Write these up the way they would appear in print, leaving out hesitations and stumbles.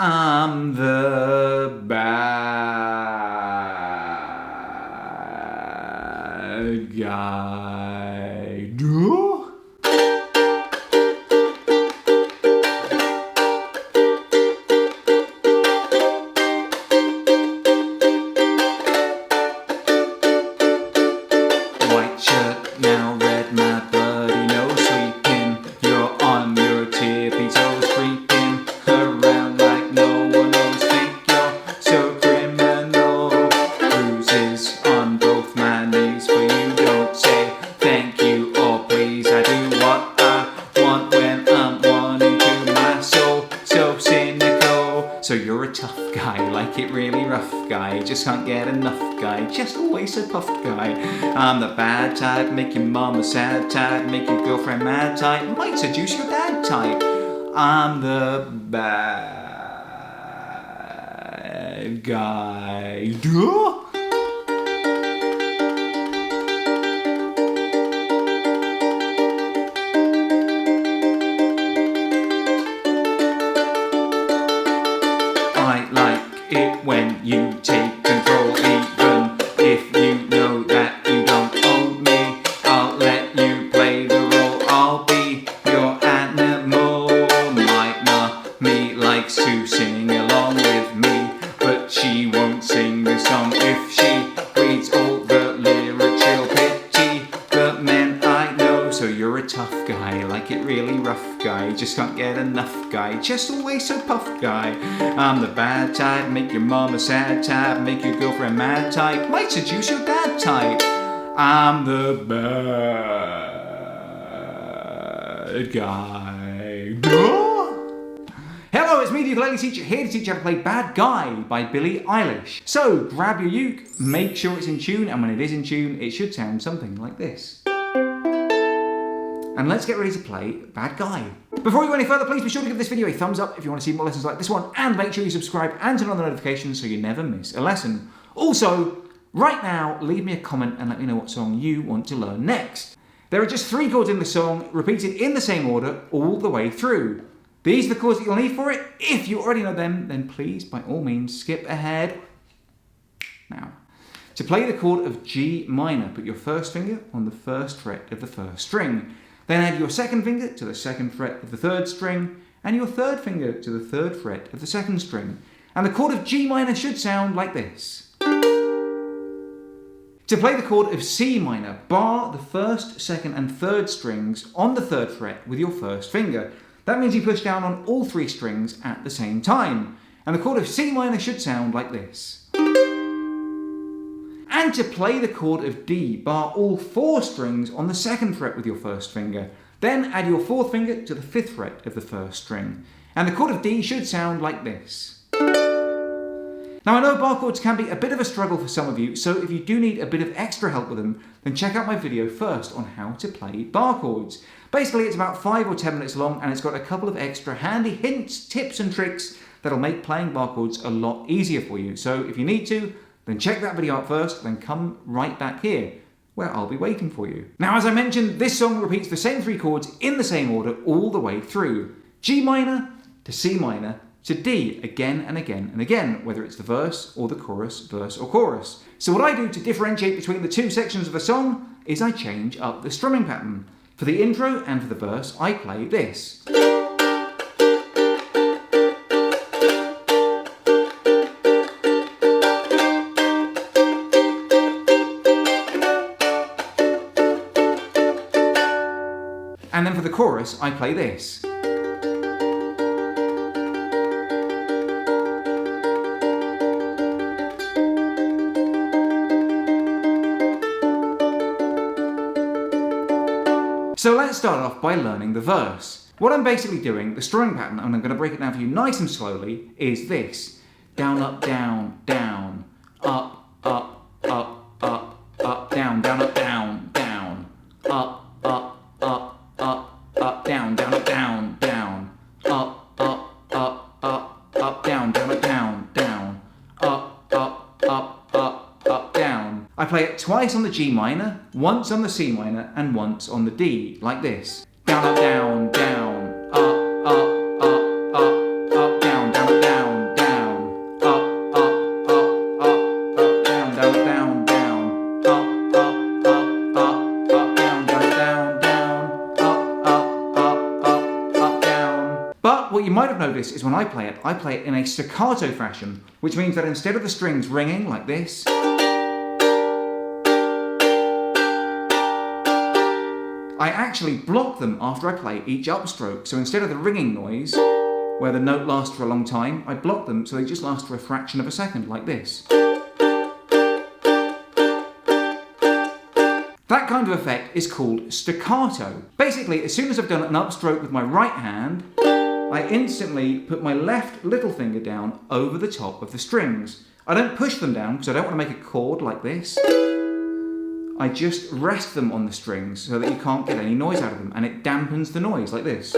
I'm the bad guy. Do? White shirt, now red, my bloody nose sweeping. You're on your tippy toes, creeping around like no one knows. Think you're so criminal. Bruises on both my knees for you. Don't say thank you or please. I do what I want when I'm wanting to. My soul so cynical. So you're a tough guy, like it really rough guy. Just can't get enough guy, just always so puffed guy. I'm the bad type, make your mama sad type, make your girlfriend mad type, might seduce your dad type. I'm the bad guy. Duh? I like it when you take control, even if you know that you don't own me. I'll let you play the role, I'll be your animal. My mommy likes to sing along with me, but she won't sing the song. If she reads all the lyrics, she'll pity the men I know. So you're a tough guy, like it really rough guy, just can't get enough guy, just always so puffed guy. I'm the bad type, make your mama sad type, make your girlfriend mad type, might seduce your dad type. I'm the bad guy. Hello, it's me, the ukulele teacher, here to teach you how to play Bad Guy by Billie Eilish. So grab your uke, make sure it's in tune, and when it is in tune, it should sound something like this. And let's get ready to play Bad Guy. Before we go any further, please be sure to give this video a thumbs up if you want to see more lessons like this one, and make sure you subscribe and turn on the notifications so you never miss a lesson. Also, right now, leave me a comment and let me know what song you want to learn next. There are just 3 chords in the song, repeated in the same order all the way through. These are the chords that you'll need for it. If you already know them, then please, by all means, skip ahead now. To play the chord of G minor, put your first finger on the first fret of the first string. Then add your second finger to the second fret of the third string, and your third finger to the third fret of the second string. And the chord of G minor should sound like this. To play the chord of C minor, bar the first, second, and third strings on the third fret with your first finger. That means you push down on all 3 strings at the same time. And the chord of C minor should sound like this. And to play the chord of D, bar all 4 strings on the second fret with your first finger. Then add your 4th finger to the 5th fret of the first string. And the chord of D should sound like this. Now I know bar chords can be a bit of a struggle for some of you, so if you do need a bit of extra help with them, then check out my video first on how to play bar chords. Basically it's about 5 or 10 minutes long, and it's got a couple of extra handy hints, tips and tricks that'll make playing bar chords a lot easier for you. So if you need to, then check that video out first, then come right back here, where I'll be waiting for you. Now, as I mentioned, this song repeats the same 3 chords in the same order all the way through. G minor to C minor to D again and again and again, whether it's the verse or the chorus, verse or chorus. So what I do to differentiate between the 2 sections of the song is I change up the strumming pattern. For the intro and for the verse, I play this. And then for the chorus, I play this. So let's start off by learning the verse. What I'm basically doing, the strumming pattern, and I'm going to break it down for you nice and slowly, is this. Down, up, down, down, up, up, up, up, up, down, up, down, down, up, up, up, up, up, down, up, down, down, up, up, up, up, up, down, up, down, down, up, up, up, up, up, down. I play it twice on the G minor, once on the C minor, and once on the D, like this. Down, up, down, down, up, up, up, up, up, down, up, down, have noticed is when I play it in a staccato fashion, which means that instead of the strings ringing like this, I actually block them after I play each upstroke. So instead of the ringing noise, where the note lasts for a long time, I block them so they just last for a fraction of a second, like this. That kind of effect is called staccato. Basically, as soon as I've done an upstroke with my right hand, I instantly put my left little finger down over the top of the strings. I don't push them down because I don't want to make a chord like this. I just rest them on the strings so that you can't get any noise out of them, and it dampens the noise like this.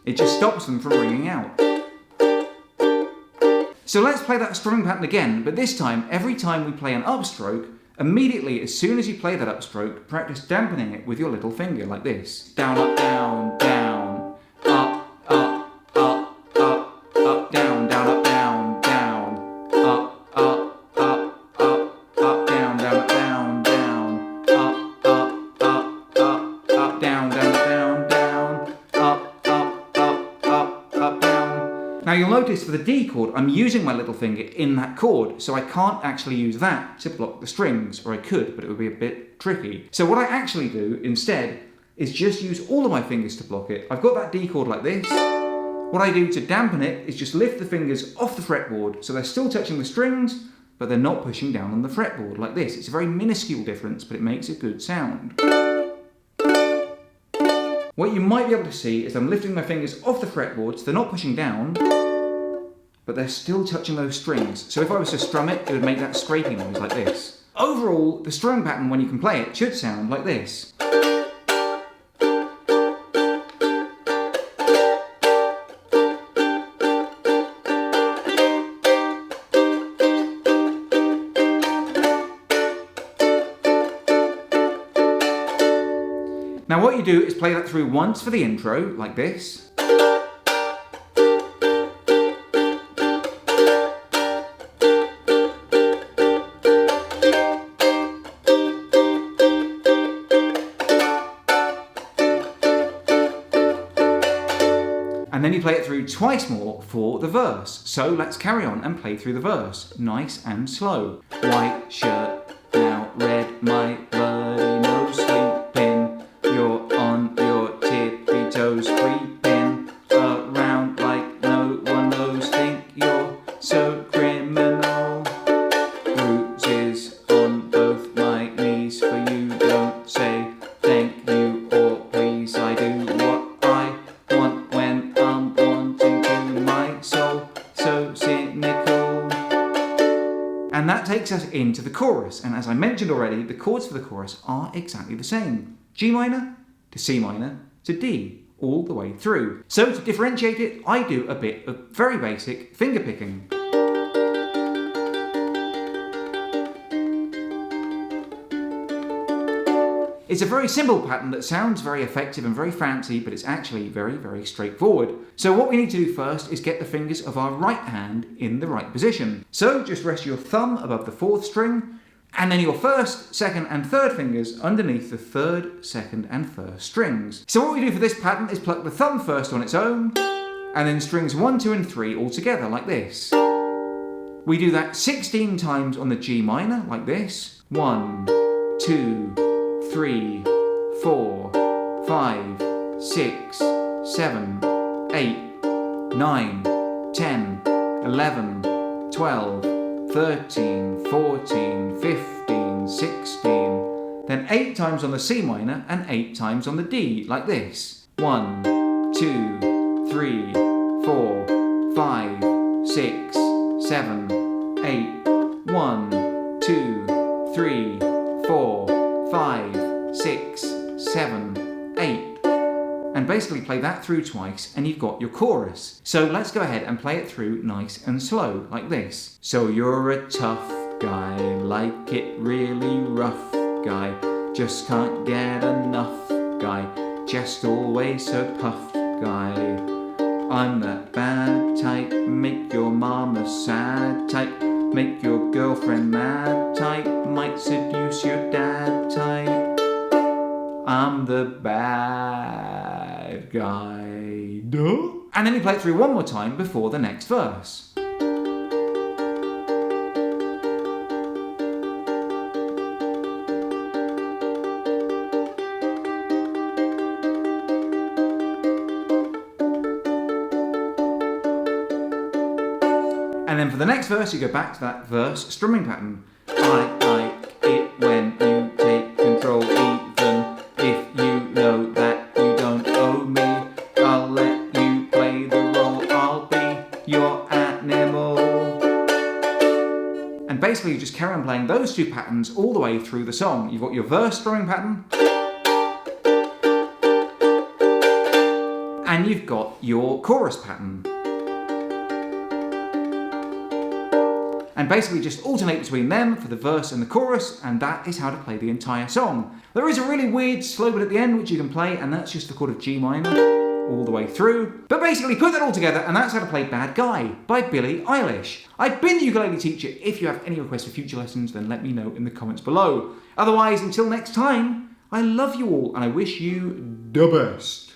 It just stops them from ringing out. So let's play that strumming pattern again, but this time, every time we play an upstroke, immediately as soon as you play that upstroke, practice dampening it with your little finger like this. Down, up, down, down, up, up, up, up, up, down, down, up, down, down, up, up, up, up, up, down, down, up, down, down, up, up, up, up, up, down, down, down, down, up, up, up, up, up, down. Now you'll notice for the D chord, I'm using my little finger in that chord, so I can't actually use that to block the strings, or I could, but it would be a bit tricky. So what I actually do instead is just use all of my fingers to block it. I've got that D chord like this. What I do to dampen it is just lift the fingers off the fretboard, so they're still touching the strings, but they're not pushing down on the fretboard like this. It's a very minuscule difference, but it makes a good sound. What you might be able to see is I'm lifting my fingers off the fretboard, so they're not pushing down, but they're still touching those strings. So if I was to strum it, it would make that scraping noise like this. Overall, the strumming pattern, when you can play it, should sound like this. Now what you do is play that through once for the intro, like this. And then you play it through twice more for the verse. So let's carry on and play through the verse, nice and slow. White shirt, now red, my bloody nose sleeping. You're on your tippy toes, creeping around like no one knows. Think you're so criminal. Bruises on both my knees for you. Don't say thank you or please. I do what I want when I'm wanting to. My soul so cynical. And that takes us into the chorus. And as I mentioned already, the chords for the chorus are exactly the same. G minor to C minor to D, all the way through. So to differentiate it, I do a bit of very basic finger picking. It's a very simple pattern that sounds very effective and very fancy, but it's actually very, very straightforward. So what we need to do first is get the fingers of our right hand in the right position. So just rest your thumb above the fourth string, and then your first, second and third fingers underneath the third, second and first strings. So what we do for this pattern is pluck the thumb first on its own, and then strings 1, 2 and 3 all together like this. We do that 16 times on the G minor like this. 1, 2, 3, 4, 5, 6, 7, 8, 9, 10, 11, 12, 13, 14, 15, 16, then 8 times on the C minor and 8 times on the D, like this. 1, 2, 3, 4, 5, 6, 7, 8, 1, 2, 3, 4, 5, 6, 7, 8. And basically play that through twice and you've got your chorus. So let's go ahead and play it through nice and slow, like this. So you're a tough guy, like it really rough guy, just can't get enough guy, just always so puffed guy. I'm that bad type, make your mama sad type, make your girlfriend mad type, might seduce your dad type. I'm the bad guy. Duh. And then you play it through one more time before the next verse. And then for the next verse, you go back to that verse strumming pattern. I like it when you take control, even if you know that you don't owe me. I'll let you play the role, I'll be your animal. And basically you just carry on playing those two patterns all the way through the song. You've got your verse strumming pattern, and you've got your chorus pattern. And basically just alternate between them for the verse and the chorus, and that is how to play the entire song. There is a really weird slow bit at the end which you can play, and that's just the chord of G minor all the way through. But basically put that all together, and that's how to play Bad Guy by Billie Eilish. I've been the ukulele teacher. If you have any requests for future lessons, then let me know in the comments below. Otherwise, until next time, I love you all and I wish you the best.